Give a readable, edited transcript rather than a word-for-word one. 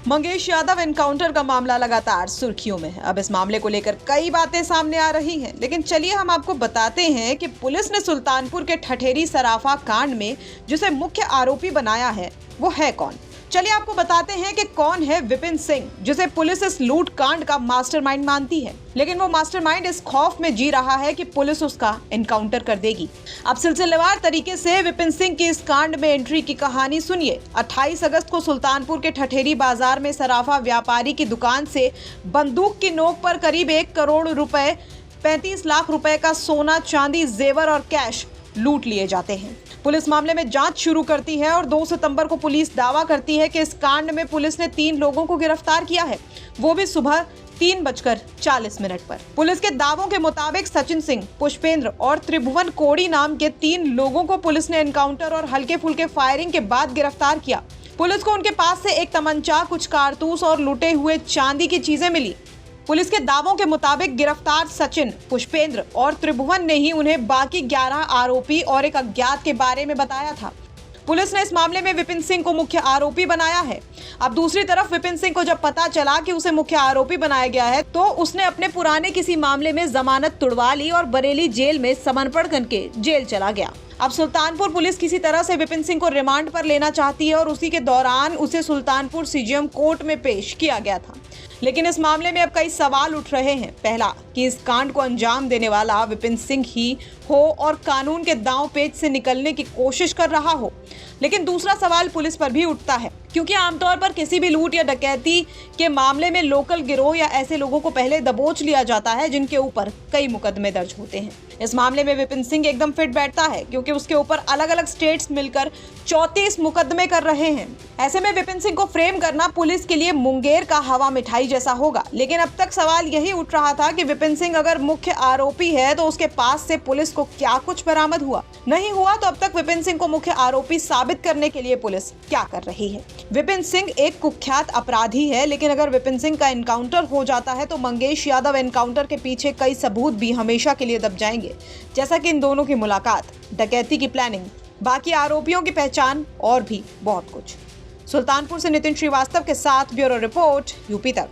Mangesh Yadav encounter का मामला लगातार सुर्खियों में है। अब इस मामले को लेकर कई बातें सामने आ रही हैं, लेकिन चलिए हम आपको बताते हैं कि पुलिस ने सुल्तानपुर के ठठेरी सराफा कांड में जिसे मुख्य आरोपी बनाया है वो है कौन। चलिए आपको बताते हैं कि कौन है विपिन सिंह, जिसे पुलिस इस लूट कांड का मास्टरमाइंड मानती है, लेकिन वो मास्टरमाइंड इस खौफ में जी रहा है कि पुलिस उसका एनकाउंटर कर देगी। अब सिलसिलेवार तरीके से विपिन सिंह की इस कांड में एंट्री की कहानी सुनिए। 28 अगस्त को सुल्तानपुर के ठठेरी बाजार में सराफा व्यापारी की दुकान से बंदूक की नोक पर करीब 1 करोड़ रुपए 35 लाख रुपए का सोना, चांदी, जेवर और कैश लूट लिए जाते हैं। पुलिस मामले में जांच शुरू करती है और 2 सितंबर को पुलिस दावा करती है कि इस कांड में पुलिस ने 3 लोगों को गिरफ्तार किया है, वो भी सुबह 3:40 पर। पुलिस के दावों के मुताबिक सचिन सिंह, पुष्पेंद्र और त्रिभुवन कोड़ी नाम के 3 लोगों को पुलिस ने एनकाउंटर और हल्के फुल्के फायरिंग के बाद गिरफ्तार किया। पुलिस को उनके पास से एक तमंचा, कुछ कारतूस और लूटे हुए चांदी की चीजें मिली। पुलिस के दावों के मुताबिक गिरफ्तार सचिन, पुष्पेंद्र और त्रिभुवन ने ही उन्हें बाकी 11 आरोपी और एक अज्ञात के बारे में बताया था। पुलिस ने इस मामले में विपिन सिंह को मुख्य आरोपी बनाया है। अब दूसरी तरफ विपिन सिंह को जब पता चला कि उसे मुख्य आरोपी बनाया गया है तो उसने अपने पुराने किसी मामले में जमानत तुड़वा ली और बरेली जेल में समर्पण करके जेल चला गया। अब सुल्तानपुर पुलिस किसी तरह से विपिन सिंह को रिमांड पर लेना चाहती है और उसी के दौरान उसे सुल्तानपुर सीजीएम कोर्ट में पेश किया गया था। लेकिन इस मामले में अब कई सवाल उठ रहे हैं। पहला, कि इस कांड को अंजाम देने वाला विपिन सिंह ही हो और कानून के दांव पेच से निकलने की कोशिश कर रहा हो। लेकिन दूसरा सवाल पुलिस पर भी उठता है, क्योंकि आमतौर पर किसी भी लूट या डकैती के मामले में लोकल गिरोह या ऐसे लोगों को पहले दबोच लिया जाता है जिनके ऊपर कई मुकदमे दर्ज होते हैं। इस मामले में विपिन सिंह एकदम फिट बैठता है, क्योंकि उसके ऊपर अलग अलग स्टेट्स मिलकर 34 मुकदमे कर रहे हैं। ऐसे में विपिन सिंह को फ्रेम करना पुलिस के लिए मुंगेर का हवा मिठाई जैसा होगा। लेकिन अब तक सवाल यही उठ रहा था कि विपिन सिंह अगर मुख्य आरोपी है तो उसके पास से पुलिस को क्या कुछ बरामद हुआ, नहीं हुआ तो अब तक विपिन सिंह को मुख्य आरोपी साबित करने के लिए पुलिस क्या कर रही है। विपिन सिंह एक कुख्यात अपराधी है, लेकिन अगर विपिन सिंह का एनकाउंटर हो जाता है तो मंगेश यादव एनकाउंटर के पीछे कई सबूत भी हमेशा के लिए दब जाएंगे, जैसा कि इन दोनों की मुलाकात, डकैती की प्लानिंग, बाकी आरोपियों की पहचान और भी बहुत कुछ। सुल्तानपुर से नितिन श्रीवास्तव के साथ ब्यूरो रिपोर्ट, यूपी तक।